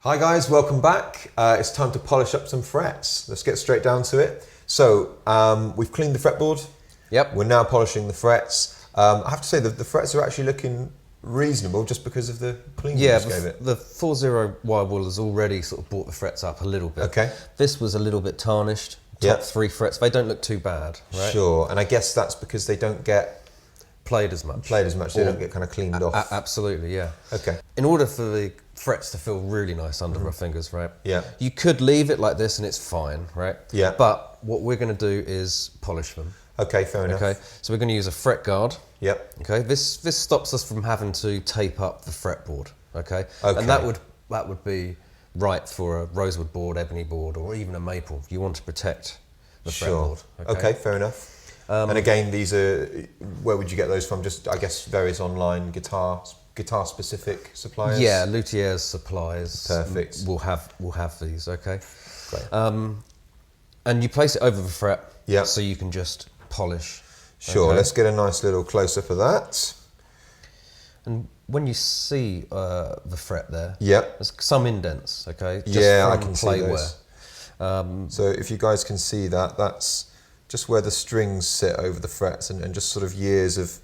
Hi guys, welcome back. It's time to polish up some frets. Let's get straight down to it. So we've cleaned the fretboard. Yep. We're now polishing the frets. I have to say that the frets are actually looking reasonable just because of the clean you just gave it. The 4.0 wire wool has already sort of brought the frets up a little bit. Okay. This was a little bit tarnished. Top 3 frets, they don't look too bad, right? Sure, and I guess that's because they don't get played as much. They don't get kind of cleaned off. Absolutely, yeah. Okay. In order for the frets to feel really nice under our fingers, right? Yeah. You could leave it like this and it's fine, right? Yeah. But what we're going to do is polish them. Okay, fair enough. Okay, so we're going to use a fret guard. Yep. Okay, this stops us from having to tape up the fretboard. Okay. Okay. And that would be right for a rosewood board, ebony board, or even a maple. You want to protect the fretboard. Okay, fair enough. And again, these are, where would you get those from? Just, I guess, various online guitar specific suppliers? Yeah, Luthier's supplies. Perfect. We'll have these, okay? Great. And you place it over the fret, yeah, so you can just polish. Sure, okay? Let's get a nice little close-up of that. And when you see the fret there, yeah, there's some indents, okay? Just I can see those. Wear. So if you guys can see that, that's just where the strings sit over the frets, and just sort of years of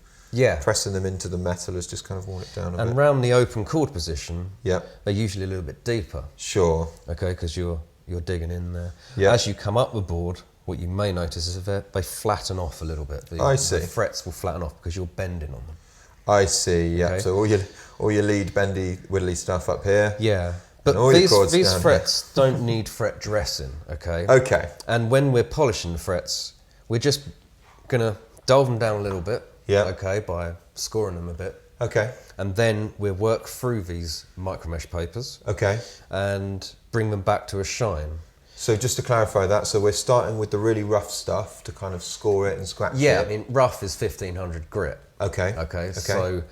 pressing them into the metal has just kind of worn it down a bit. And around the open chord position, they're usually a little bit deeper. Sure. Okay, because you're digging in there. Yeah. As you come up the board, what you may notice is that they flatten off a little bit. I see. The frets will flatten off because you're bending on them. I see. Yeah. Okay. So all your lead bendy widdly stuff up here. Yeah. But these frets don't need fret dressing. Okay. Okay. And when we're polishing the frets, we're just gonna dull them down a little bit. Yeah. Okay, by scoring them a bit. Okay. And then we'll work through these micromesh papers. Okay. And bring them back to a shine. So just to clarify that, so we're starting with the really rough stuff to kind of score it and scratch it. Yeah, I mean, rough is 1500 grit. Okay. Okay. So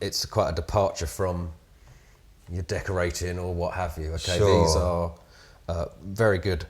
it's quite a departure from your decorating or what have you. Okay. Sure. These are very good.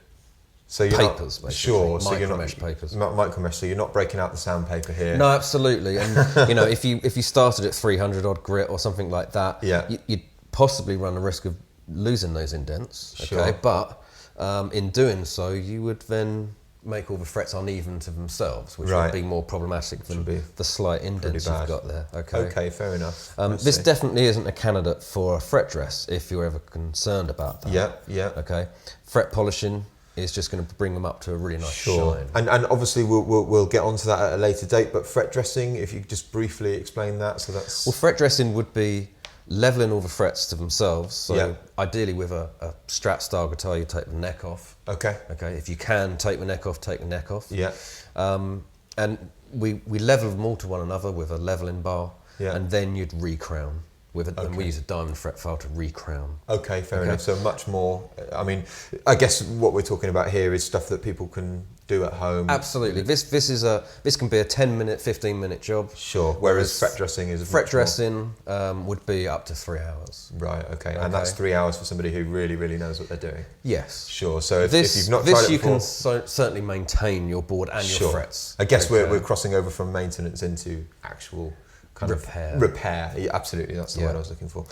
So you're papers, not, basically. Sure. So you're not micromesh papers. Not micromesh. So you're not breaking out the sandpaper here. No, absolutely. And you know, if you started at 300 odd grit or something like that, you'd possibly run the risk of losing those indents. Okay. Sure. But in doing so, you would then make all the frets uneven to themselves, which would be more problematic than the slight indents you've got there. Okay. Okay, fair enough. This definitely isn't a candidate for a fret dress if you're ever concerned about that. Yeah, yeah. Okay. Fret polishing is just going to bring them up to a really nice shine. And obviously we'll get onto that at a later date, but fret dressing, if you could just briefly explain that. So that's... Well, fret dressing would be leveling all the frets to themselves. So ideally with a Strat style guitar, you take the neck off. Okay. Okay. If you can take the neck off, take the neck off. Yeah. And we level them all to one another with a leveling bar. Yeah. And then you'd recrown. And we use a diamond fret file to recrown. Okay, fair enough. So much more, I mean, I guess what we're talking about here is stuff that people can do at home. Absolutely. This can be a 10-minute, 15-minute job. Sure. Whereas fret dressing is fret dressing would be up to 3 hours. Right. Okay. And that's 3 hours for somebody who really, really knows what they're doing. Yes. Sure. So if you've not tried it you before, can certainly maintain your board and your frets. I guess we're crossing over from maintenance into actual kind of repair. Yeah, absolutely, that's the word I was looking for.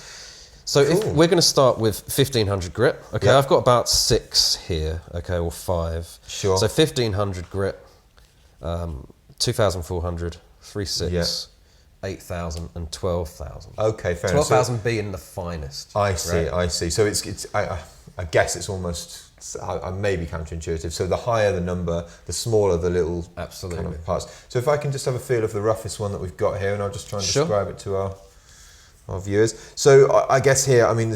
So if we're going to start with 1500 grit, okay, I've got about 6 here, okay, or 5. Sure. So 1500 grit, 2400, 36, 8000 and 12,000. Okay, fair enough. 12,000 being the finest. I see, right? I see. So it's I guess it's almost, I may be counterintuitive. So the higher the number, the smaller the little kind of parts. So if I can just have a feel of the roughest one that we've got here, and I'll just try and describe it to our viewers. So I guess here, I mean,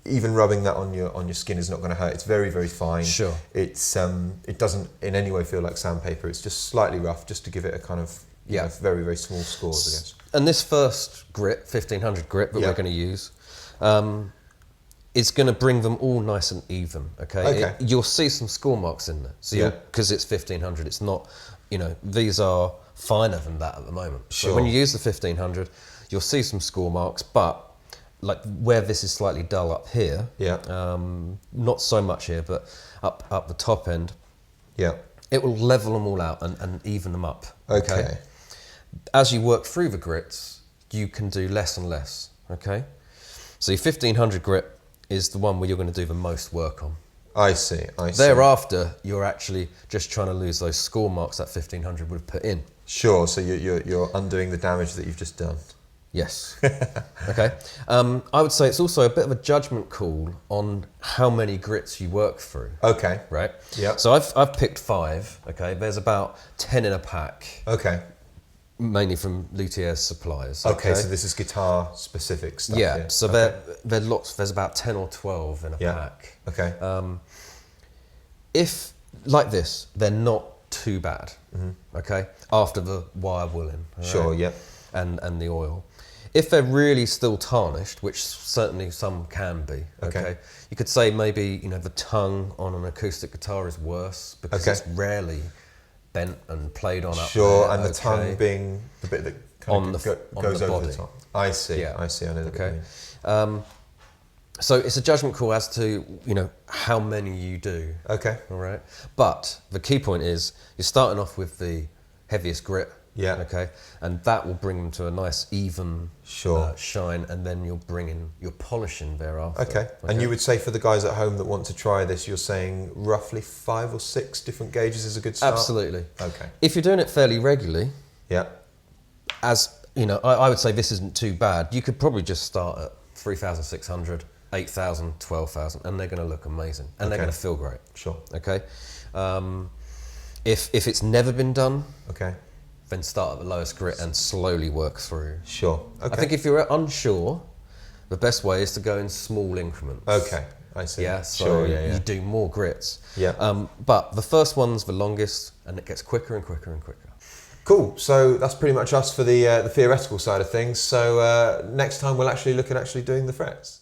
even rubbing that on your skin is not going to hurt. It's very, very fine. Sure. It's it doesn't in any way feel like sandpaper. It's just slightly rough, just to give it a kind of very, very small scores, I guess. And this first grit, 1500 grit that we're going to use, it's going to bring them all nice and even. Okay. You'll see some score marks in there. So because it's 1500, it's not. You know, these are finer than that at the moment. Sure. So when you use the 1500, you'll see some score marks, but like where this is slightly dull up here, not so much here, but up the top end, it will level them all out and even them up. Okay. As you work through the grits, you can do less and less. Okay. So your 1500 grit is the one where you're going to do the most work on. I see. Thereafter, you're actually just trying to lose those score marks that 1500 would have put in. Sure. So you're undoing the damage that you've just done. Yes. Okay. I would say it's also a bit of a judgment call on how many grits you work through. Okay. Right. Yeah. So I've picked 5. Okay. There's about 10 in a pack. Okay. Mainly from Luthier's suppliers. Okay. So this is guitar specific stuff. Yeah. Here. So they're lots. There's about 10 or 12 in a pack. Okay. If like this, they're not too bad. Mm-hmm. Okay. After the wire wooling. Sure. Right? Yeah. And the oil. If they're really still tarnished, which certainly some can be, okay, you could say maybe the tongue on an acoustic guitar is worse because it's rarely bent and played on up Sure, there, and the tongue being the bit that kind of goes over the top. I see. Yeah. I see. I know what you mean. So it's a judgment call as to how many you do. Okay. All right. But the key point is you're starting off with the heaviest grit. Yeah. Okay. And that will bring them to a nice even shine, and then you're polishing thereafter. Okay. And you would say for the guys at home that want to try this, you're saying roughly 5 or 6 different gauges is a good start? Absolutely. Okay. If you're doing it fairly regularly, as I would say this isn't too bad. You could probably just start at 3,600, 8,000, 12,000, and they're going to look amazing, and they're going to feel great. Sure. Okay. If it's never been done, then start at the lowest grit and slowly work through. Sure. Okay. I think if you're unsure, the best way is to go in small increments. Okay, I see. Yeah, so you do more grits. Yeah. But the first one's the longest, and it gets quicker and quicker and quicker. Cool. So that's pretty much us for the theoretical side of things. So next time we'll actually look at doing the frets.